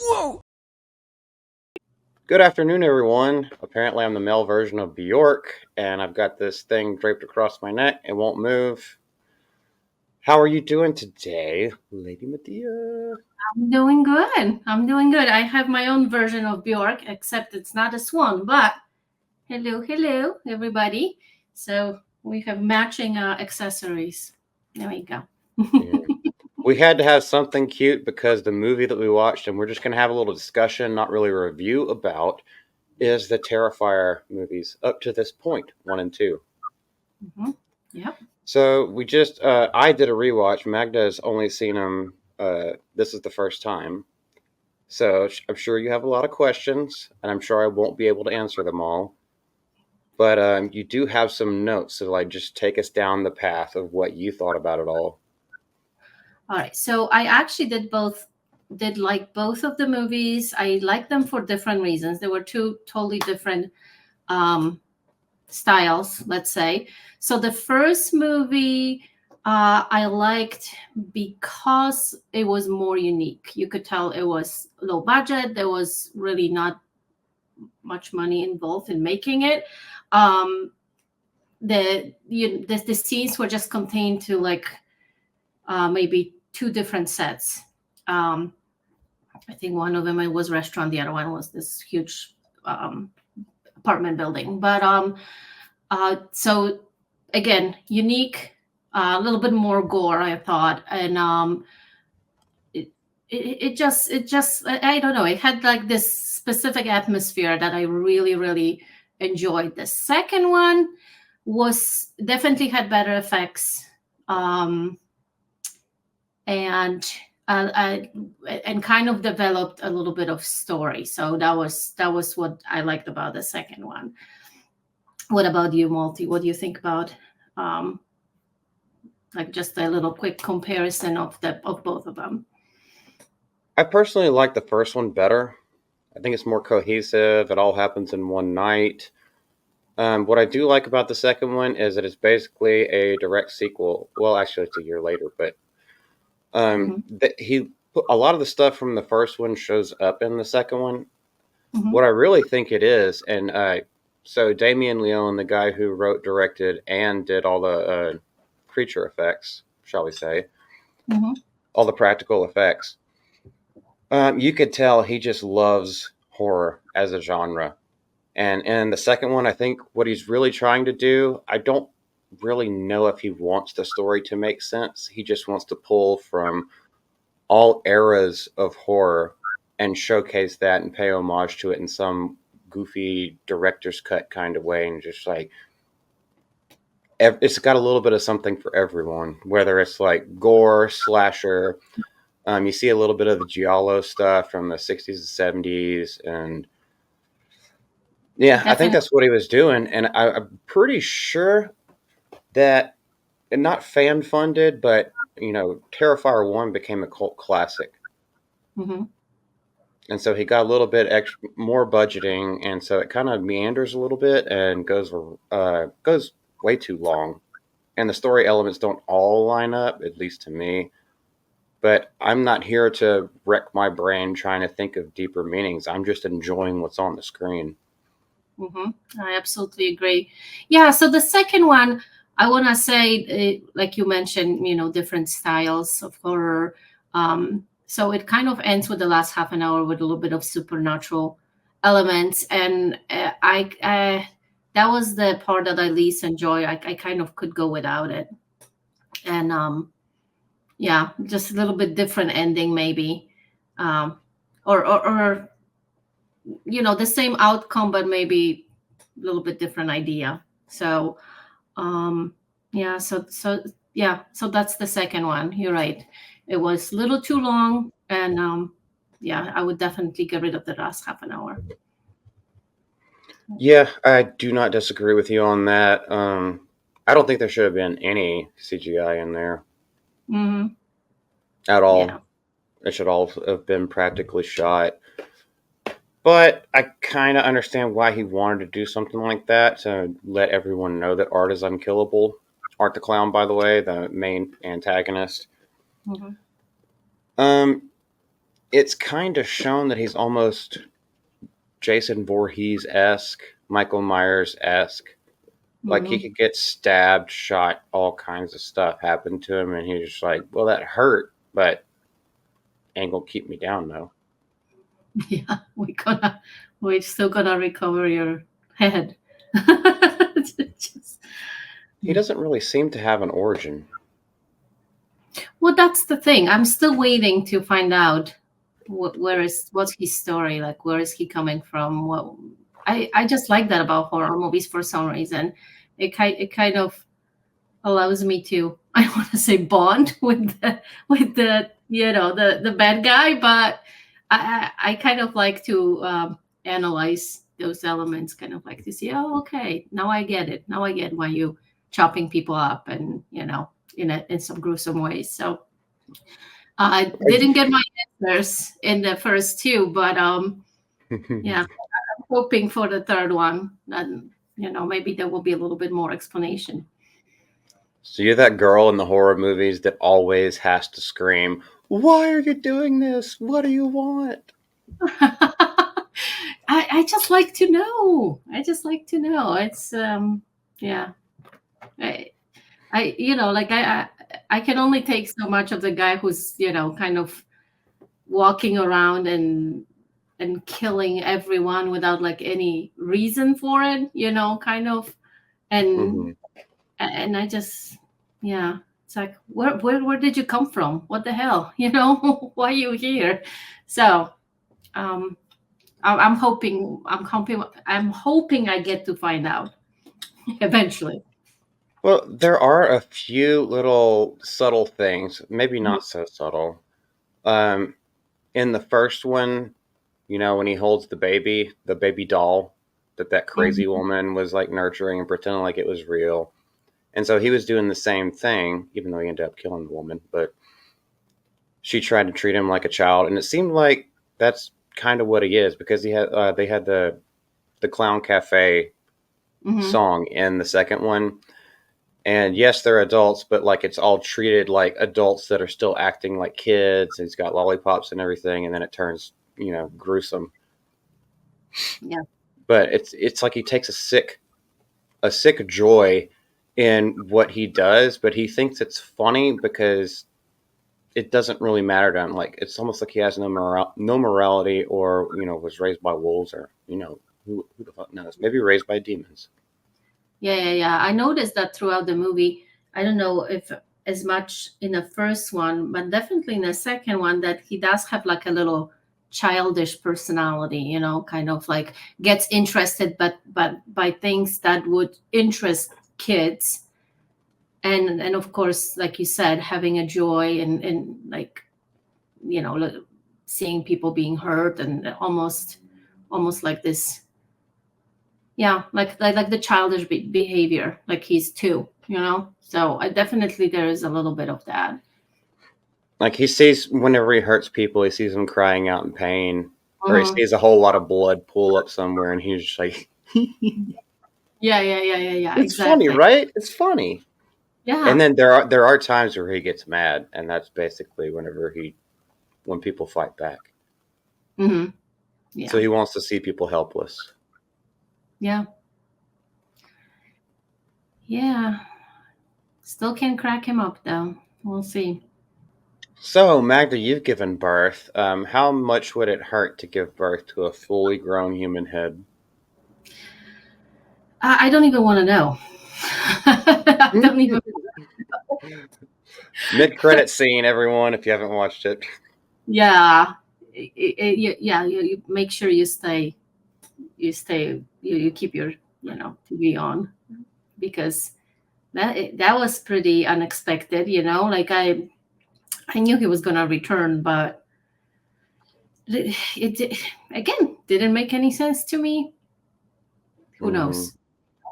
Whoa! Good afternoon, everyone. Apparently, I'm the male version of Bjork, and I've got this thing draped across my neck. It won't move. How are you doing today, Lady Medea? I'm doing good. I'm doing good. I have my own version of Bjork, except it's not a swan. But hello, everybody. So we have matching accessories. There we go. Yeah. We had to have something cute because the movie that we watched, and we're just going to have a little discussion, not really a review about, is the Terrifier movies up to this point, 1 and 2. Yep. So I did a rewatch. Magda's only seen them. This is the first time. So I'm sure you have a lot of questions, and I'm sure I won't be able to answer them all. But you do have some notes, so like just take us down the path of what you thought about it all. All right. So I actually did like both of the movies. I liked them for different reasons. There were two totally different styles, let's say. So the first movie I liked because it was more unique. You could tell it was low budget. There was really not much money involved in making it. The scenes were just contained to like maybe two different sets. I think one of them it was restaurant, the other one was this huge apartment building. But so again, unique, a little bit more gore, I thought, and it just I don't know, it had like this specific atmosphere that I really enjoyed. The second one was definitely had better effects, and and kind of developed a little bit of story. So that was what I liked about the second one. What about you, Malty? What do you think about like just a little quick comparison of both of them? I personally like the first one better. I think it's more cohesive. It all happens in one night. What I do like about the second one is that it's basically a direct sequel. Well, actually, it's a year later, but he put a lot of the stuff from the first one shows up in the second one. Mhm. What I really think it is, and so Damien Leone, the guy who wrote, directed, and did all the creature effects, shall we say, Mhm. all the practical effects, you could tell he just loves horror as a genre. And in the second one, I think what he's really trying to do, I don't really know if he wants the story to make sense. He just wants to pull from all eras of horror and showcase that and pay homage to it in some goofy director's cut kind of way. And just like, it's got a little bit of something for everyone, whether it's like gore, slasher. You see a little bit of the giallo stuff from the 60s and 70s, and yeah, I think Definitely. that's what he was doing. And I'm pretty sure that, and not fan funded, but Terrifier 1 became a cult classic. Mhm. And so he got a little bit extra, more budgeting, and so it kind of meanders a little bit and goes way too long. And the story elements don't all line up, at least to me. But I'm not here to wreck my brain trying to think of deeper meanings. I'm just enjoying what's on the screen. I absolutely agree. Yeah. So the second one, I want to say, like you mentioned, different styles of horror. So it kind of ends with the last half an hour with a little bit of supernatural elements, and that was the part that I least enjoy. I kind of could go without it, and yeah, just a little bit different ending, maybe, um, or the same outcome, but maybe a little bit different idea. So um yeah, so that's the second one. You're right, it was a little too long, and yeah, I would definitely get rid of the last half an hour. Yeah, I do not disagree with you on that. I don't think there should have been any CGI in there Hmm. at Yeah. all. It should all have been practically shot. But I kind of understand why he wanted to do something like that to let everyone know that art is unkillable. Art the Clown, by the way, the main antagonist. Hmm. Um, it's kind of shown that he's almost Jason Voorhees-esque, Michael Myers-esque. Like he Hmm. could get stabbed, shot, all kinds of stuff happened to him, and he's just like, "Well, that hurt, but ain't gonna keep me down, though." Yeah, we're still gonna recover your head. Just- He doesn't really seem to have an origin. well, that's the thing. I'm still waiting to find out what's his story, like where is he coming from. What I just like that about horror movies for some reason. It kind of allows me to, I don't want to say bond with the the bad guy, but I kind of like to analyze those elements, kind of like to see, oh, okay, now I get it. Now I get why you chopping people up, and in some gruesome ways. So I didn't get my answers in the first two, but yeah, I'm hoping for the third one. And maybe there will be a little bit more explanation. So you're that girl in the horror movies that always has to scream, "Why are you doing this? What do you want?" I just like to know. I just like to know. It's yeah. I, like I can only take so much of the guy who's kind of walking around and killing everyone without like any reason for it, kind of. Hmm. And I just, yeah, it's like, where did you come from? What the hell? Why are you here? So um I'm hoping I get to find out eventually. Well, there are a few little subtle things, maybe Mhm. not so subtle. Um, in the first one, when he holds the baby doll that crazy Mhm. woman was like nurturing and pretending like it was real. And so he was doing the same thing, even though he ended up killing the woman. But she tried to treat him like a child, and it seemed like that's kind of what he is because they had the clown cafe Mhm. song in the second one. And yes, they're adults, but like it's all treated like adults that are still acting like kids. And he's got lollipops and everything, and then it turns gruesome. Yeah. But it's like he takes a sick joy in what he does, but he thinks it's funny because it doesn't really matter to him. Like it's almost like he has no morality, or was raised by wolves, or who the fuck knows? Maybe raised by demons. Yeah. I noticed that throughout the movie. I don't know if as much in the first one, but definitely in the second one, that he does have like a little childish personality, kind of like gets interested but by things that would interest kids. And of course, like you said, having a joy and like, seeing people being hurt, and almost like this, yeah, like the childish behavior, like he's two, so I definitely, there is a little bit of that. Like he sees whenever he hurts people, he sees them crying out in pain, or he Hmm. sees a whole lot of blood pool up somewhere, and he's just like, Yeah, "It's funny, exactly. right? It's funny." And Yeah. then there are times where he gets mad, and that's basically when people fight back. Hmm. So Yeah. he wants to see people helpless. Yeah. Yeah. Still can't crack him up though. We'll see. So Magda, you've given birth. How much would it hurt to give birth to a fully grown human head? I don't even want to know. I don't even. Mid-credit scene, everyone, if you haven't watched it. Yeah. Yeah. You make sure you keep your TV on, because that was pretty unexpected. Like I knew he was gonna return, but it again didn't make any sense to me. Who Hmm. knows?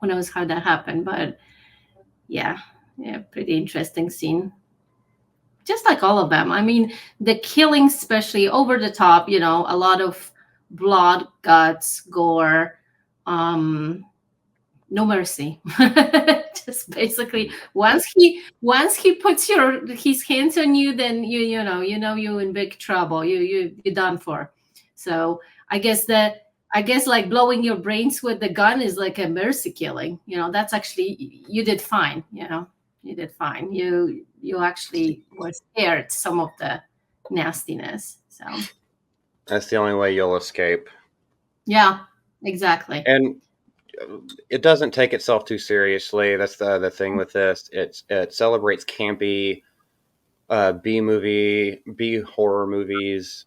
Who knows how that happened? But yeah, yeah, pretty interesting scene. Just like all of them. I mean, the killing, especially over the top. A lot of blood, guts, gore. Um, no mercy. Just basically, once he puts his hands on you, then you're in big trouble. You're done for. So I guess like blowing your brains with the gun is like a mercy killing. That's actually, you did fine. You did fine. You actually were spared some of the nastiness. So That's the only way you'll escape. yeah, exactly. And it doesn't take itself too seriously. That's the thing with this. It celebrates campy B horror movies.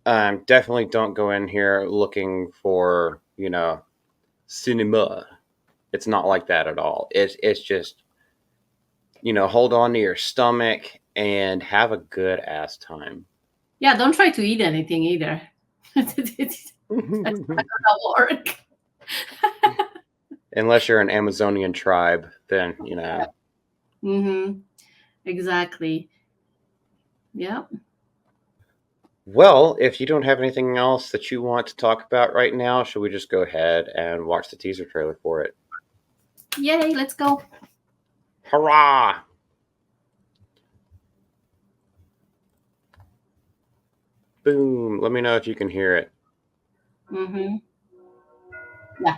Definitely don't go in here looking for cinema. It's not like that at all. It's just hold on to your stomach and have a good ass time. Yeah, don't try to eat anything either. That's not gonna work. Unless you're an Amazonian tribe, then Mm-hmm. Exactly. Yeah. Well, if you don't have anything else that you want to talk about right now, should we just go ahead and watch the teaser trailer for it? Yay, let's go. Hurrah! Boom. Let me know if you can hear it. Mm-hmm. Yeah.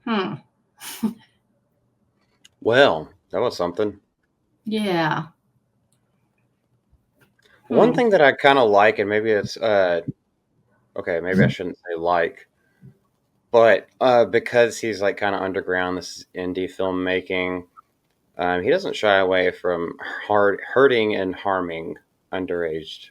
Hmm. Well, that was something. Yeah. One Hmm. thing that I kind of like, and maybe it's okay, maybe I shouldn't say like, but because he's like kind of underground, this is indie filmmaking. He doesn't shy away from hurting and harming underage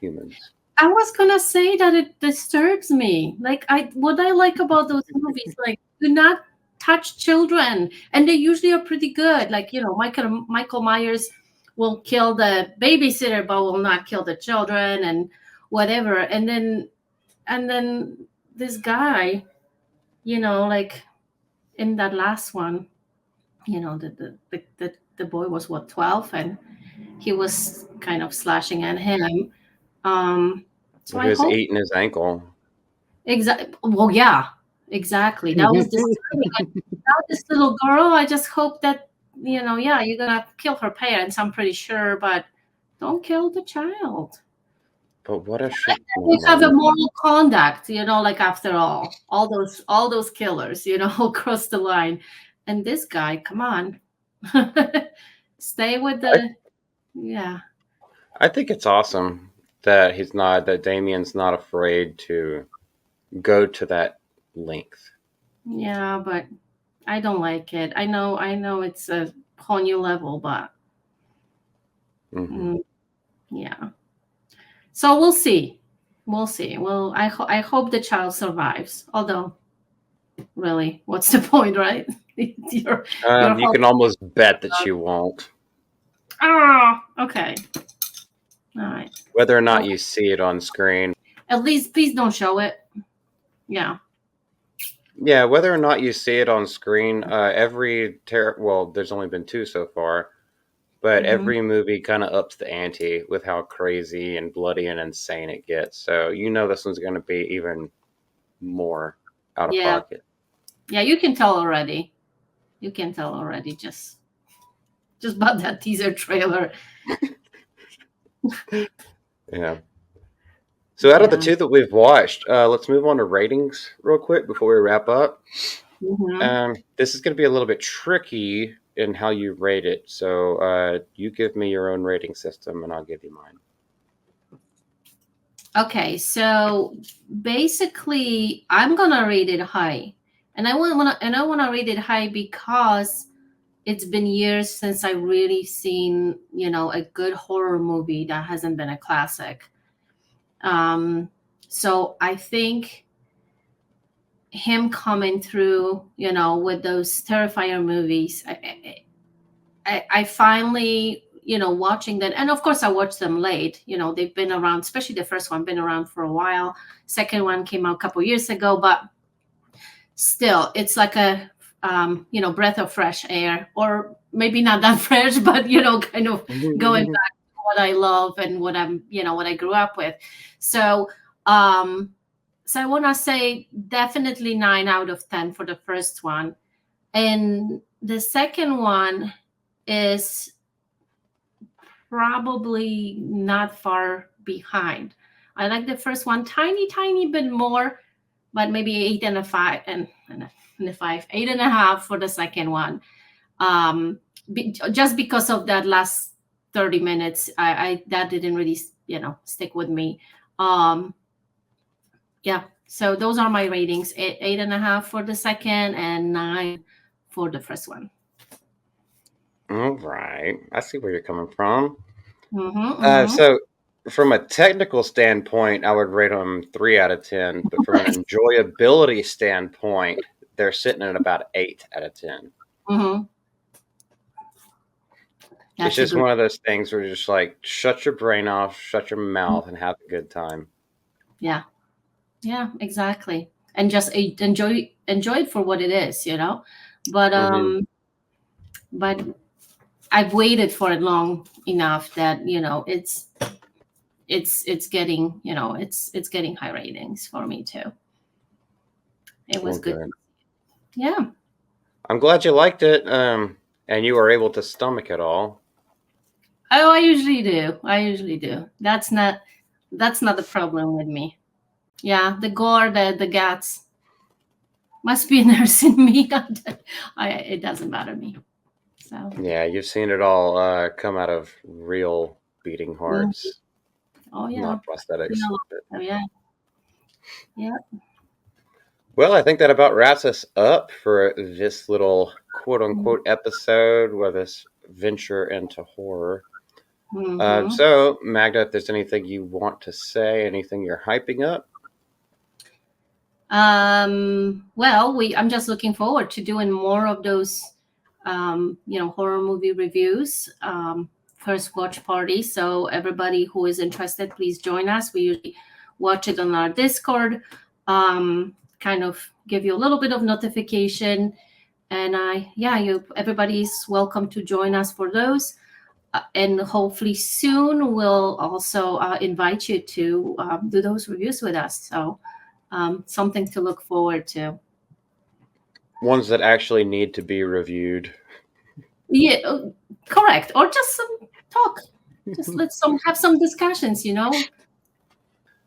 humans. I was gonna say that it disturbs me. Like what I like about those movies, like, do not touch children, and they usually are pretty good. Like, Michael Myers will kill the babysitter, but will not kill the children, and whatever. And then this guy, like in that last one, the boy was what, 12, and he was kind of slashing at him. So He I was hope. eating his ankle. Exactly. Well, yeah, exactly. That was disturbing. And now this little girl, I just hope that, yeah, you're gonna kill her parents, I'm pretty sure, but don't kill the child. But what if she? We Never have a mind. moral conduct, like, after all those killers, cross the line. And this guy, come on. Stay with I, the, yeah. I think it's awesome that Damien's not afraid to. go to that length. Yeah, but I don't like it. I know it's a whole new level, but Hmm. mm, yeah. So we'll see. We'll see. Well, I hope the child survives. Although, really, what's the point, right? Your You hope. can almost bet that you won't, Ah, okay. All right. whether or not Well, you see it on screen. at least please don't show it. Yeah. Yeah, whether or not you see it on screen, well, there's only been two so far, but Hmm. every movie kind of ups the ante with how crazy and bloody and insane it gets. So you know this one's going to be even more out of Yeah. pocket. Yeah. You can tell already. You can tell already. Just about that teaser trailer. Yeah. So out of the Yeah. two that we've watched, let's move on to ratings real quick before we wrap up. Hmm. This is going to be a little bit tricky in how you rate it. So you give me your own rating system, and I'll give you mine. Okay, so basically, I'm gonna rate it high, and I wanna rate it high because it's been years since I really seen a good horror movie that hasn't been a classic. Um, so I think him coming through, with those Terrifier movies, I finally, watching that. And of course, I watched them late. They've been around, especially the first one, been around for a while. Second one came out a couple years ago, but still, it's like a, breath of fresh air, or maybe not that fresh, but, kind of going back to what I love and what I grew up with. So, um, so I want to say definitely 9 out of 10 for the first one. And the second one is probably not far behind. I like the first one tiny bit more, but maybe 8.5 and a 5, 8.5 for the second one. Just because of that last 30 minutes, I that didn't really stick with me. Um, yeah, so those are my ratings: 8.5 for the second and 9 for the first one. All right, I see where you're coming from. Mm-hmm, mm-hmm. So, from a technical standpoint, I would rate them 3 out of 10. But from an enjoyability standpoint, they're sitting at about 8 out of 10. Mm-hmm. It's That's a just good. one of those things where you're just like, shut your brain off, shut your mouth, and have a good time. Yeah. Yeah, exactly. And just enjoy it for what it is. But Hmm. but I've waited for it long enough that it's getting it's getting high ratings for me too. It was Well, good. good. Yeah. I'm glad you liked it, and you were able to stomach it all. Oh, I usually do. I usually do. That's not the problem with me. Yeah, the gore, the guts must be nurse in me. It doesn't bother me. So. Yeah, you've seen it all come out of real beating Mhm. hearts, Oh yeah. not prosthetics. But, Oh yeah. Yeah. well, I think that about wraps us up for this little quote unquote episode with this venture into horror. Mm-hmm. So, Magda, if there's anything you want to say, anything you're hyping up, Well, I'm just looking forward to doing more of those, horror movie reviews, first watch party. So everybody who is interested, please join us. We usually watch it on our Discord, kind of give you a little bit of notification. And everybody's welcome to join us for those. And hopefully soon we'll also invite you to do those reviews with us. So something to look forward to. ones that actually need to be reviewed. Yeah, correct. Or just some talk. Just let's have some discussions. So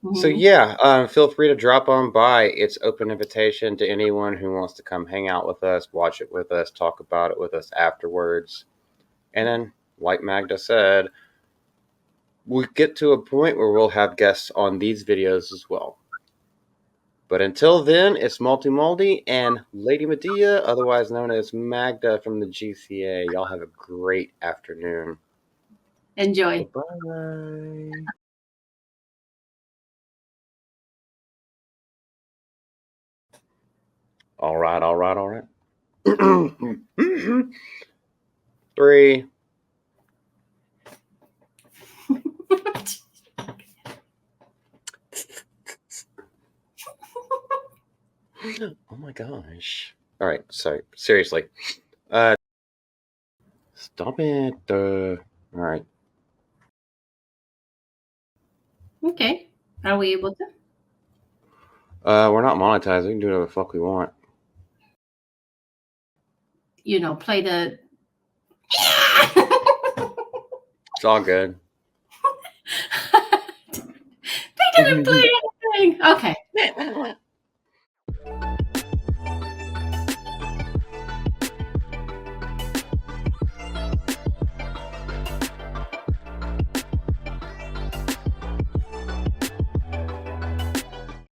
Mhm. yeah, feel free to drop on by. It's open invitation to anyone who wants to come hang out with us, watch it with us, talk about it with us afterwards. And then, like Magda said, we get to a point where we'll have guests on these videos as well. But until then, it's Maltymaldy and Lady Medea, otherwise known as Magda from the GCA. Y'all have a great afternoon. Enjoy. Bye. All right. 3. Oh my gosh. All right, sorry. Seriously. Stop it. All right. Okay. Are we able to? We're not monetized. We can do whatever the fuck we want. Play the. It's all good. They didn't play anything. Okay.